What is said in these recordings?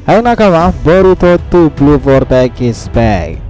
Hai nakama, Boruto 2 Blue Vortex is back.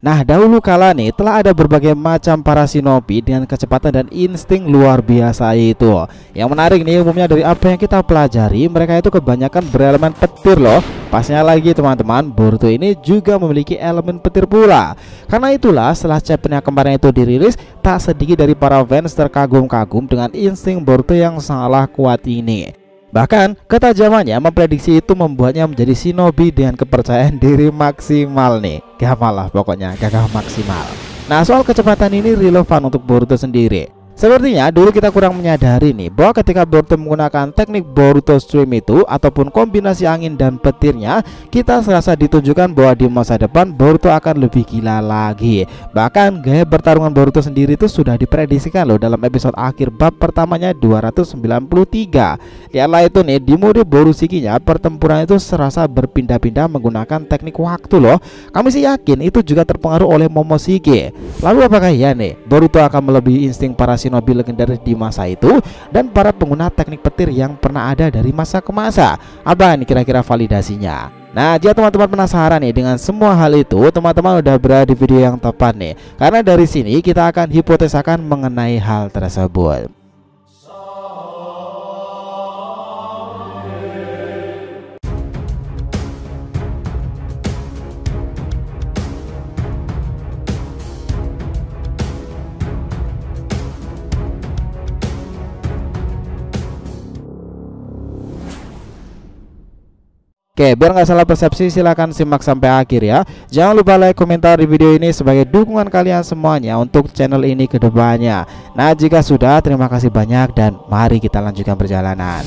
Nah, dahulu kala nih telah ada berbagai macam para shinobi dengan kecepatan dan insting luar biasa itu. Yang menarik nih, umumnya dari apa yang kita pelajari, mereka itu kebanyakan berelemen petir loh. Pasnya lagi teman-teman, Boruto ini juga memiliki elemen petir pula. Karena itulah setelah chapter yang kemarin itu dirilis, tak sedikit dari para fans terkagum-kagum dengan insting Boruto yang sangatlah kuat ini. Bahkan ketajamannya memprediksi itu membuatnya menjadi shinobi dengan kepercayaan diri maksimal nih. Gampang lah pokoknya, gagah maksimal. Nah, soal kecepatan ini relevan untuk Boruto sendiri. Sepertinya dulu kita kurang menyadari nih bahwa ketika Boruto menggunakan teknik Boruto Stream itu ataupun kombinasi angin dan petirnya, kita serasa ditunjukkan bahwa di masa depan Boruto akan lebih gila lagi. Bahkan gaya pertarungan Boruto sendiri itu sudah diprediksikan loh dalam episode akhir bab pertamanya 293. Lihatlah itu nih, di mode Borushikinya pertempuran itu serasa berpindah-pindah menggunakan teknik waktu loh. Kami sih yakin itu juga terpengaruh oleh Momoshiki. Lalu apakah ya nih Boruto akan melebihi insting para shinobi legendaris di masa itu dan para pengguna teknik petir yang pernah ada dari masa ke masa? Apa nih kira-kira validasinya? Nah, jika teman-teman penasaran nih dengan semua hal itu, teman-teman udah berada di video yang tepat nih. Karena dari sini kita akan hipotesakan mengenai hal tersebut. Oke, biar nggak salah persepsi, silahkan simak sampai akhir ya. Jangan lupa like, komentar di video ini sebagai dukungan kalian semuanya untuk channel ini ke depannya. Nah, jika sudah, terima kasih banyak dan mari kita lanjutkan perjalanan.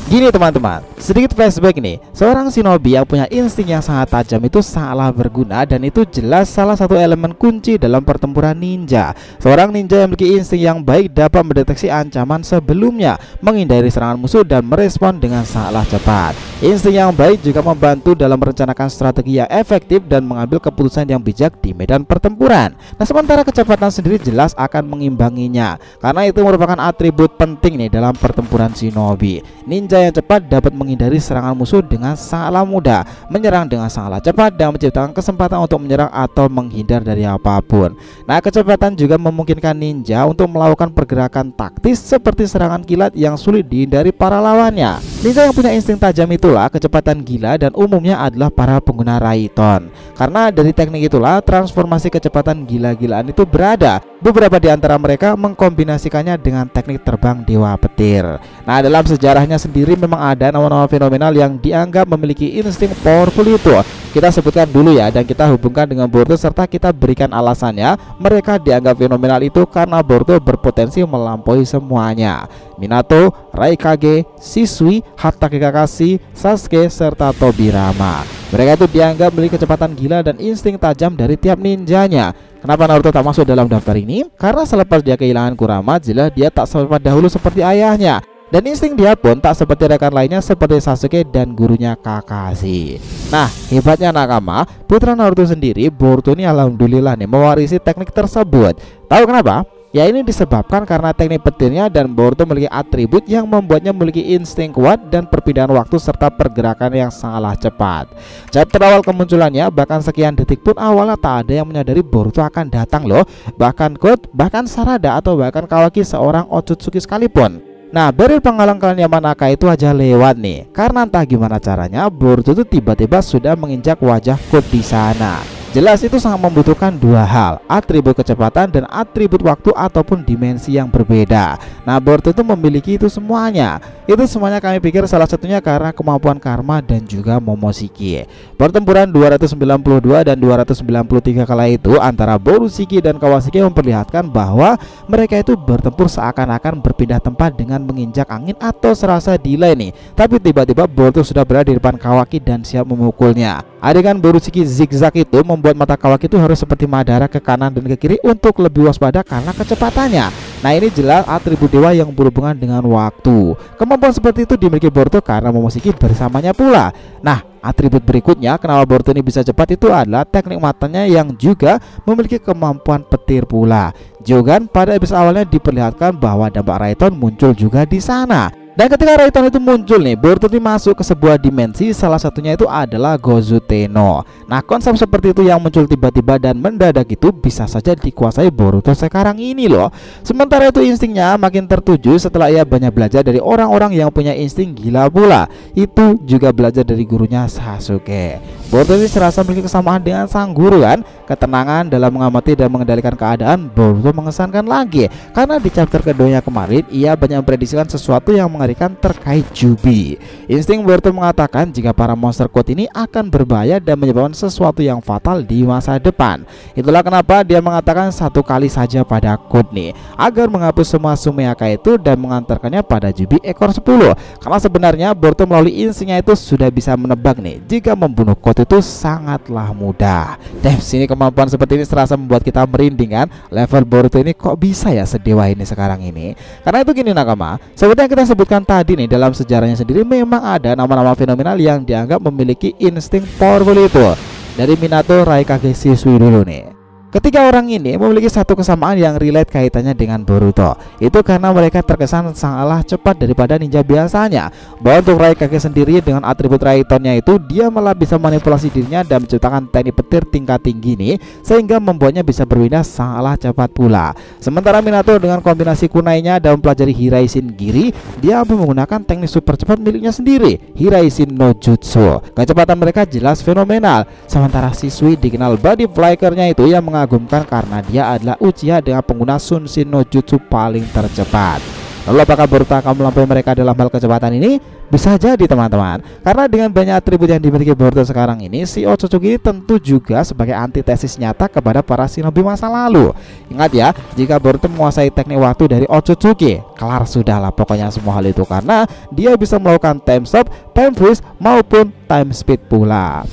Gini teman-teman, sedikit flashback nih. Seorang shinobi yang punya insting yang sangat tajam itu sangatlah berguna dan itu jelas salah satu elemen kunci dalam pertempuran ninja. Seorang ninja yang memiliki insting yang baik dapat mendeteksi ancaman sebelumnya, menghindari serangan musuh dan merespon dengan sangatlah cepat. Insting yang baik juga membantu dalam merencanakan strategi yang efektif dan mengambil keputusan yang bijak di medan pertempuran. Nah, sementara kecepatan sendiri jelas akan mengimbanginya, karena itu merupakan atribut penting nih dalam pertempuran shinobi. Ninja yang cepat dapat menghindari serangan musuh dengan sangatlah mudah, menyerang dengan sangatlah cepat dan menciptakan kesempatan untuk menyerang atau menghindar dari apapun. Nah, kecepatan juga memungkinkan ninja untuk melakukan pergerakan taktis seperti serangan kilat yang sulit dihindari para lawannya. Ninja yang punya insting tajam itulah kecepatan gila dan umumnya adalah para pengguna Raiton. Karena dari teknik itulah transformasi kecepatan gila-gilaan itu berada. Beberapa di antara mereka mengkombinasikannya dengan teknik terbang Dewa Petir. Nah, dalam sejarahnya sendiri memang ada nama-nama fenomenal yang dianggap memiliki insting powerful itu. Kita sebutkan dulu ya, dan kita hubungkan dengan Boruto serta kita berikan alasannya. Mereka dianggap fenomenal itu karena Boruto berpotensi melampaui semuanya. Minato, Raikage, Shisui, Hatake Kakashi, Sasuke, serta Tobirama. Mereka itu dianggap memiliki kecepatan gila dan insting tajam dari tiap ninjanya. Kenapa Naruto tak masuk dalam daftar ini? Karena selepas dia kehilangan Kurama, jelas dia tak sempat dahulu seperti ayahnya. Dan insting dia pun tak seperti rekan lainnya seperti Sasuke dan gurunya Kakashi. Nah, hebatnya nakama, putra Naruto sendiri, Boruto ini alhamdulillah nih mewarisi teknik tersebut. Tahu kenapa? Ya, ini disebabkan karena teknik petirnya dan Boruto memiliki atribut yang membuatnya memiliki insting kuat dan perpindahan waktu serta pergerakan yang sangatlah cepat. Chapter awal kemunculannya bahkan sekian detik pun awalnya tak ada yang menyadari Boruto akan datang loh. Bahkan Kurt, bahkan Sarada atau bahkan Kawaki seorang Otsutsuki sekalipun. Nah, barrier penghalang klan Yamanaka itu aja lewat nih. Karena entah gimana caranya Boruto itu tiba-tiba sudah menginjak wajah Kurt di sana. Jelas itu sangat membutuhkan dua hal, atribut kecepatan dan atribut waktu ataupun dimensi yang berbeda. Nah, Boruto itu memiliki itu semuanya. Itu semuanya kami pikir salah satunya karena kemampuan karma dan juga Momoshiki. Pertempuran 292 dan 293 kala itu antara Borushiki dan Kawashiki memperlihatkan bahwa mereka itu bertempur seakan-akan berpindah tempat dengan menginjak angin atau serasa delay nih. Tapi tiba-tiba Boruto sudah berada di depan Kawaki dan siap memukulnya. Adegan Borushiki zigzag itu membuat mata Kawaki itu harus seperti Madara ke kanan dan ke kiri untuk lebih waspada karena kecepatannya. Nah, ini jelas atribut dewa yang berhubungan dengan waktu. Kemampuan seperti itu dimiliki Boruto karena Momoshiki bersamanya pula. Nah, atribut berikutnya kenapa Boruto ini bisa cepat itu adalah teknik matanya yang juga memiliki kemampuan petir pula. Juga pada episode awalnya diperlihatkan bahwa dampak Raiton muncul juga di sana. Dan ketika Raiton itu muncul nih, Boruto ini masuk ke sebuah dimensi, salah satunya itu adalah Gozu Tenno. Nah, konsep seperti itu yang muncul tiba-tiba dan mendadak itu bisa saja dikuasai Boruto sekarang ini loh. Sementara itu instingnya makin tertuju setelah ia banyak belajar dari orang-orang yang punya insting gila pula. Itu juga belajar dari gurunya Sasuke. Boruto ini serasa memiliki kesamaan dengan sang guru kan. Ketenangan dalam mengamati dan mengendalikan keadaan Boruto mengesankan lagi. Karena di chapter keduanya kemarin ia banyak memprediksikan sesuatu yang mengerikan terkait Jubi. Insting Boruto mengatakan jika para monster quote ini akan berbahaya dan menyebabkan sesuatu yang fatal di masa depan. Itulah kenapa dia mengatakan satu kali saja pada quote nih, agar menghapus semua Sumeaka itu dan mengantarkannya pada Jubi ekor 10. Karena sebenarnya Boruto melalui instingnya itu sudah bisa menebak nih jika membunuh quote itu sangatlah mudah. Dan sini kemampuan seperti ini serasa membuat kita merinding kan. Level Boruto ini kok bisa ya sedewa ini sekarang ini. Karena itu gini nakama, seperti yang kita sebutkan tadi nih, dalam sejarahnya sendiri memang ada nama-nama fenomenal yang dianggap memiliki insting powerful itu. Dari Minato, Raikage, Shisui dulu nih. Ketiga orang ini memiliki satu kesamaan yang relate kaitannya dengan Boruto. Itu karena mereka terkesan sangatlah cepat daripada ninja biasanya. Bahwa untuk Raikage sendiri dengan atribut Raitonnya itu, dia malah bisa manipulasi dirinya dan menciptakan teknik petir tingkat tinggi nih, sehingga membuatnya bisa berpindah sangatlah cepat pula. Sementara Minato dengan kombinasi kunainya dan mempelajari Hiraishin Giri, dia mampu menggunakan teknik super cepat miliknya sendiri, Hiraishin no Jutsu. Kecepatan mereka jelas fenomenal. Sementara Shisui dikenal body flykernya itu yang mengagumkan karena dia adalah Uchiha dengan pengguna Shunshin no Jutsu paling tercepat. Lalu apakah Boruto akan melampaui mereka dalam hal kecepatan ini? Bisa jadi teman-teman, karena dengan banyak atribut yang dimiliki Boruto sekarang ini, si Otsutsuki tentu juga sebagai antitesis nyata kepada para shinobi masa lalu. Ingat ya, jika Boruto menguasai teknik waktu dari Otsutsuki, kelar sudahlah pokoknya semua hal itu, karena dia bisa melakukan time stop, time freeze maupun time speed pula.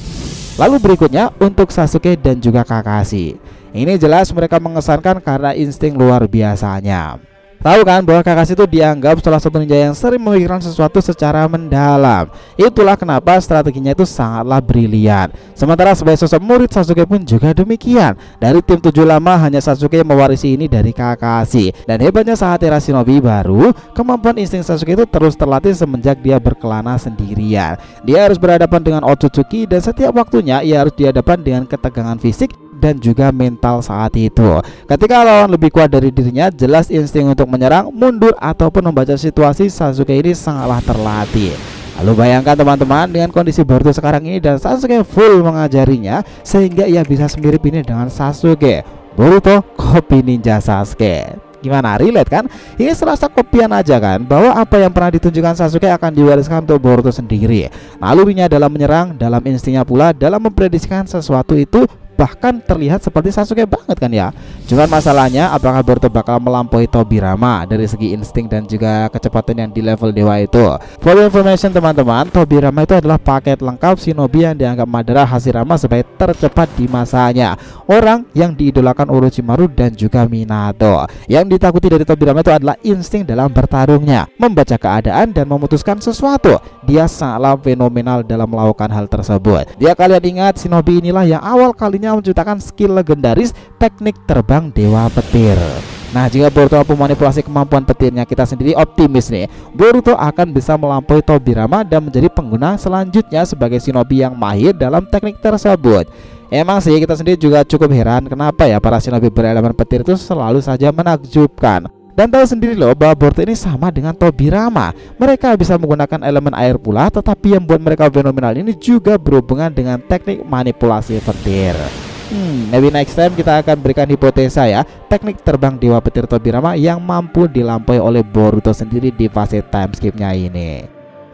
Lalu berikutnya untuk Sasuke dan juga Kakashi. Ini jelas mereka mengesankan karena insting luar biasanya. Tahu kan bahwa Kakashi itu dianggap salah satu ninja yang sering memikirkan sesuatu secara mendalam. Itulah kenapa strateginya itu sangatlah brilian. Sementara sebagai sosok murid Sasuke pun juga demikian. Dari tim 7 lama hanya Sasuke yang mewarisi ini dari Kakashi. Dan hebatnya saat era shinobi baru, kemampuan insting Sasuke itu terus terlatih semenjak dia berkelana sendirian. Dia harus berhadapan dengan Otsutsuki dan setiap waktunya ia harus dihadapkan dengan ketegangan fisik dan juga mental saat itu. Ketika lawan lebih kuat dari dirinya, jelas insting untuk menyerang, mundur ataupun membaca situasi Sasuke ini sangatlah terlatih. Lalu bayangkan teman-teman dengan kondisi Boruto sekarang ini dan Sasuke full mengajarinya, sehingga ia bisa semirip ini dengan Sasuke. Boruto copy ninja Sasuke. Gimana, relate kan? Ini serasa kopian aja kan, bahwa apa yang pernah ditunjukkan Sasuke akan diwariskan untuk Boruto sendiri. Nalurinya dalam menyerang, dalam instingnya pula dalam memprediksikan sesuatu itu bahkan terlihat seperti Sasuke banget kan ya. Cuman masalahnya apakah Boruto bakal melampaui Tobirama dari segi insting dan juga kecepatan yang di level dewa itu. For information teman-teman, Tobirama itu adalah paket lengkap shinobi yang dianggap Madara Hashirama sebagai tercepat di masanya. Orang yang diidolakan Orochimaru dan juga Minato. Yang ditakuti dari Tobirama itu adalah insting dalam bertarungnya, membaca keadaan dan memutuskan sesuatu. Dia sangatlah fenomenal dalam melakukan hal tersebut. Dia kalian ingat shinobi inilah yang awal kalinya menciptakan skill legendaris teknik terbang dewa petir. Nah, jika Boruto mampu manipulasi kemampuan petirnya, kita sendiri optimis nih, Boruto akan bisa melampaui Tobirama dan menjadi pengguna selanjutnya sebagai shinobi yang mahir dalam teknik tersebut. Emang sih kita sendiri juga cukup heran kenapa ya para shinobi berelemen petir itu selalu saja menakjubkan. Dan tahu sendiri loh bahwa Boruto ini sama dengan Tobirama. Mereka bisa menggunakan elemen air pula, tetapi yang buat mereka fenomenal ini juga berhubungan dengan teknik manipulasi petir. Maybe next time kita akan berikan hipotesa ya, teknik terbang dewa petir Tobirama yang mampu dilampaui oleh Boruto sendiri di fase time skipnya ini.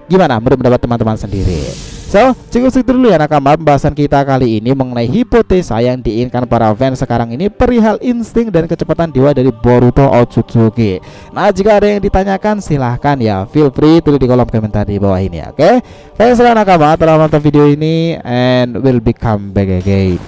Gimana menurut pendapat teman-teman sendiri? So, cukup segitu dulu ya nakama pembahasan kita kali ini mengenai hipotesa yang diinginkan para fans sekarang ini perihal insting dan kecepatan dewa dari Boruto Otsutsuki. Nah, jika ada yang ditanyakan silahkan ya, feel free tulis di kolom komentar di bawah ini, oke? Thanks nakama telah menonton video ini and will become back again.